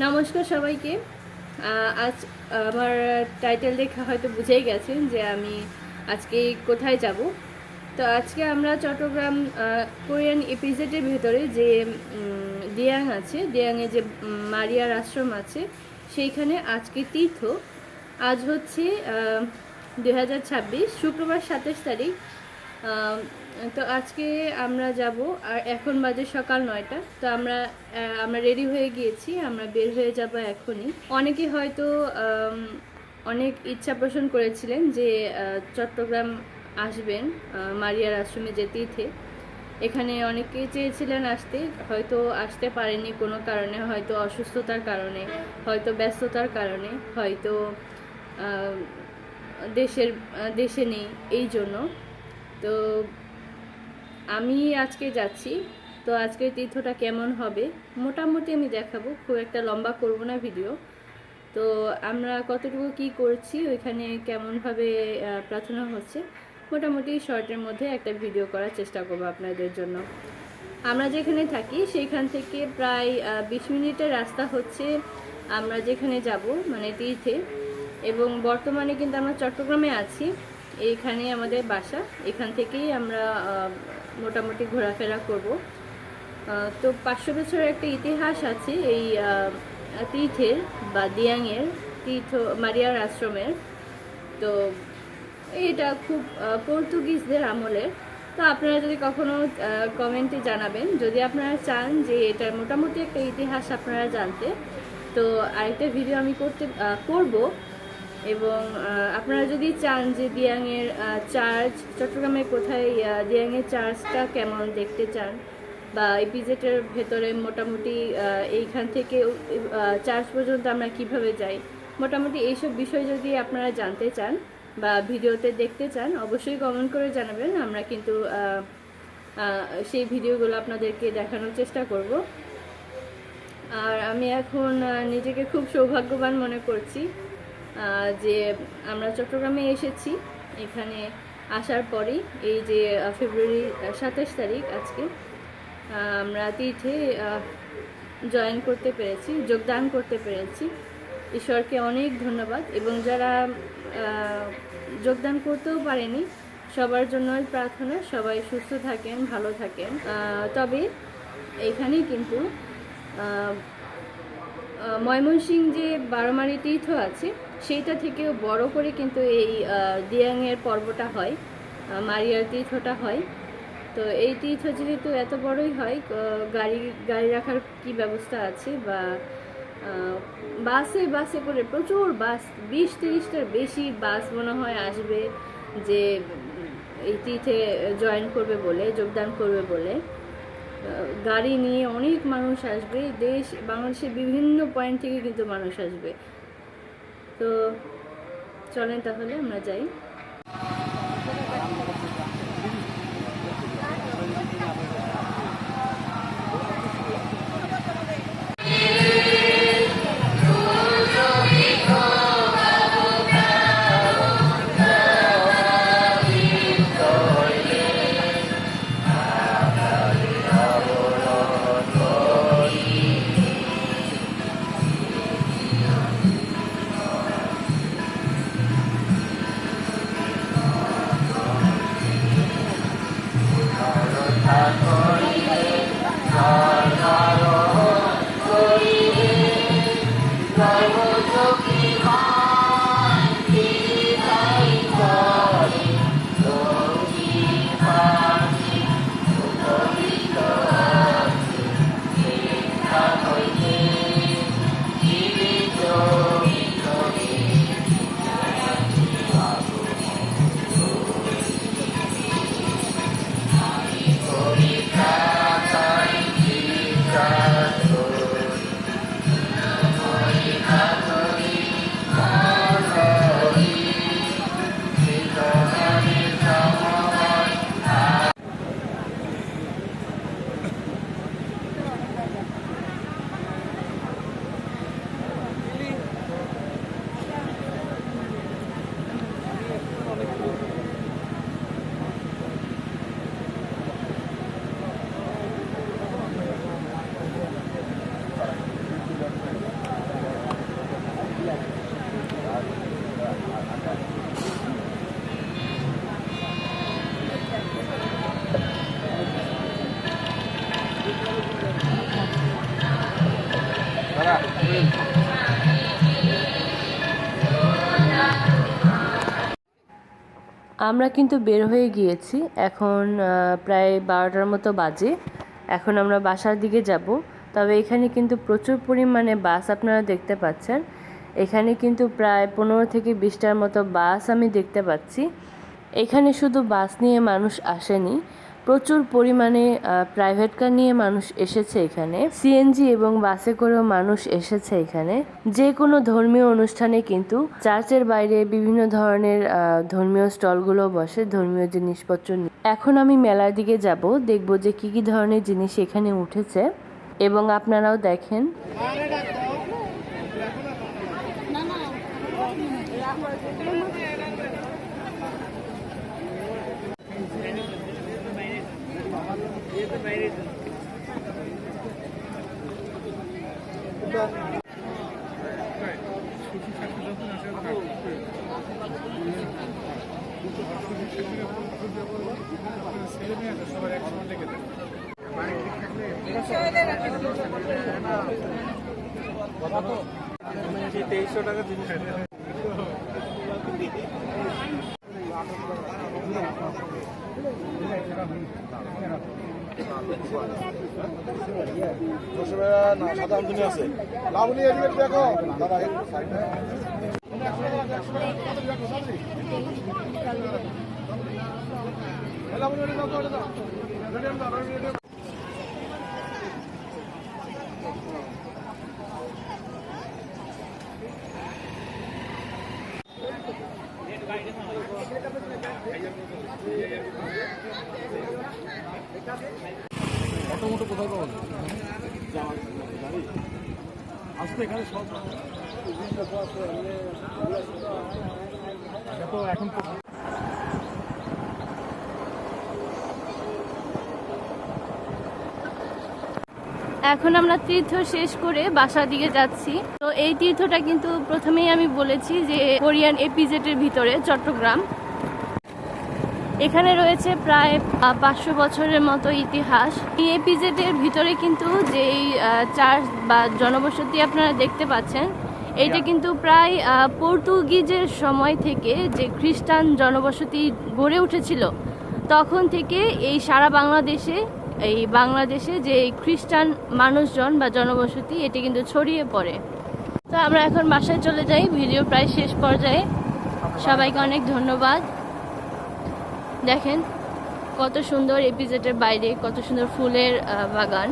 নমস্কার সবাইকে। আজ আমার টাইটেল দেখে হয়তো বুঝেই গেছেন যে আমি আজকে কোথায় যাব। তো আজকে আমরা চট্টগ্রাম কোরিয়ান ইপিজেডের ভেতরে যে দিয়াং আছে, দিয়াংয়ে যে মারিয়ার আশ্রম আছে, সেইখানে আজকে তীর্থ। আজ হচ্ছে 2026 শুক্রবার 27 তারিখ। তো আজকে আমরা যাব, আর এখন বাজে সকাল 9টা। তো আমরা রেডি হয়ে গিয়েছি, আমরা বের হয়ে যাব এখনই। অনেকে হয়তো অনেক ইচ্ছা পোষণ করেছিলেন যে চট্টগ্রাম আসবেন, মারিয়ার আশ্রমে যে তীর্থে। এখানে অনেকেই চেয়েছিলেন আসতে, হয়তো আসতে পারেনি কোনো কারণে, হয়তো অসুস্থতার কারণে, হয়তো ব্যস্ততার কারণে, হয়তো দেশে নেই এই জন্য। তো আমি আজকে যাচ্ছি। তো আজকের তীর্থটা কেমন হবে মোটামুটি আমি দেখাবো, খুব একটা লম্বা করব না ভিডিও। তো আমরা কতটুকু কি করছি, ওইখানে কেমনভাবে প্রার্থনা হচ্ছে, মোটামুটি শর্টের মধ্যে একটা ভিডিও করার চেষ্টা করবো আপনাদের জন্য। আমরা যেখানে থাকি সেইখান থেকে প্রায় 20 মিনিটের রাস্তা হচ্ছে আমরা যেখানে যাব, মানে তীর্থে। এবং বর্তমানে কিন্তু আমরা চট্টগ্রামে আছি, এইখানে আমাদের বাসা। এখান থেকেই আমরা মোটামুটি ঘোরাফেরা করব। তো 500 বছরের একটা ইতিহাস আছে এই তীর্থের বা দিয়াংয়ের, তীর্থ মারিয়ার আশ্রমের। তো এটা খুব পর্তুগিজদের আমলের। তো আপনারা যদি কখনো কমেন্টে জানাবেন যদি আপনারা চান যে এটার মোটামুটি একটা ইতিহাস আপনারা জানতে। তো আরেকটা ভিডিও আমি করব। এবং আপনারা যদি চান যে দিয়াংয়ের চার্চ, চট্টগ্রামের কোথায় দিয়াংয়ের চার্চটা কেমন দেখতে চান, বা ইপিজেটের ভেতরে মোটামুটি এইখান থেকে চার্চ পর্যন্ত আমরা কিভাবে যাই, মোটামুটি এইসব বিষয় যদি আপনারা জানতে চান বা ভিডিওতে দেখতে চান, অবশ্যই কমেন্ট করে জানাবেন। আমরা কিন্তু সেই ভিডিওগুলো আপনাদেরকে দেখানোর চেষ্টা করব। আর আমি এখন নিজেকে খুব সৌভাগ্যবান মনে করছি যে আমরা চট্টগ্রামে এসেছি। এখানে আসার পরেই এই যে ফেব্রুয়ারি 27 তারিখ আজকে আমরা তীর্থে জয়েন করতে পেরেছি, যোগদান করতে পেরেছি। ঈশ্বরকে অনেক ধন্যবাদ। এবং যারা যোগদান করতেও পারেনি, সবার জন্যই প্রার্থনা, সবাই সুস্থ থাকেন, ভালো থাকেন। তবে এখানে কিন্তু ময়মনসিংহ যে বারোমারি তীর্থ আছে, সেইটা থেকেও বড় করে কিন্তু এই দিয়াংয়ের পর্বটা হয়, মারিয়ার তীর্থটা হয়। তো এই তীর্থ যেহেতু এত বড়ই হয়, গাড়ি রাখার কি ব্যবস্থা আছে, বা বাসে করে প্রচুর বাস, 20-30টার বেশি বাস মনে হয় আসবে, যে এই তীর্থে জয়েন করবে বলে, যোগদান করবে বলে। গাড়ি নিয়ে অনেক মানুষ আসবে, বাংলাদেশের বিভিন্ন পয়েন্ট থেকে কিন্তু মানুষ আসবে। তো চলেন তাহলে আমরা যাই। আমরা কিন্তু বের হয়ে গিয়েছি, এখন প্রায় 12টার মতো বাজে। এখন আমরা বাসার দিকে যাব। তবে এখানে কিন্তু প্রচুর পরিমাণে বাস আপনারা দেখতে পাচ্ছেন। এখানে কিন্তু প্রায় 15 থেকে 20টার মতো বাস আমি দেখতে পাচ্ছি। এখানে শুধু বাস নিয়ে মানুষ আসেনি, প্রচুর পরিমাণে প্রাইভেট কার নিয়ে মানুষ এসেছে এখানে, সিএনজি এবং বাসে করেও মানুষ এসেছে এখানে। যে কোনো ধর্মীয় অনুষ্ঠানে কিন্তু চার্চের বাইরে বিভিন্ন ধরনের ধর্মীয় স্টলগুলো বসে ধর্মীয় জিনিসপত্র নিয়ে। এখন আমি মেলার দিকে যাব, দেখব যে কি কি ধরনের জিনিস এখানে উঠেছে এবং আপনারাও দেখেন। অটোমোটো কোথায় পাবো আসতে এখানে সব এখন এখন আমরা তীর্থ শেষ করে বাসার দিকে যাচ্ছি। তো এই তীর্থটা কিন্তু প্রথমেই আমি বলেছি যে কোরিয়ান এপিজেডের ভিতরে চট্টগ্রাম। এখানে রয়েছে প্রায় 500 বছরের মতো ইতিহাস। এই এপিজেডের ভিতরে কিন্তু যেই চার্চ বা জনবসতি আপনারা দেখতে পাচ্ছেন, এইটা কিন্তু প্রায় পর্তুগিজের সময় থেকে যে খ্রিস্টান জনবসতি গড়ে উঠেছিল তখন থেকে এই সারা বাংলাদেশে যে খ্রিস্টান মানুষজন বা জনবসতি এটি কিন্তু ছড়িয়ে পড়ে। তো আমরা এখন বাসায় চলে যাই, ভিডিও প্রায় শেষ পর্যায়ে। সবাইকে অনেক ধন্যবাদ। দেখেন কত সুন্দর এপিজেডের বাইরে কত সুন্দর ফুলের বাগান।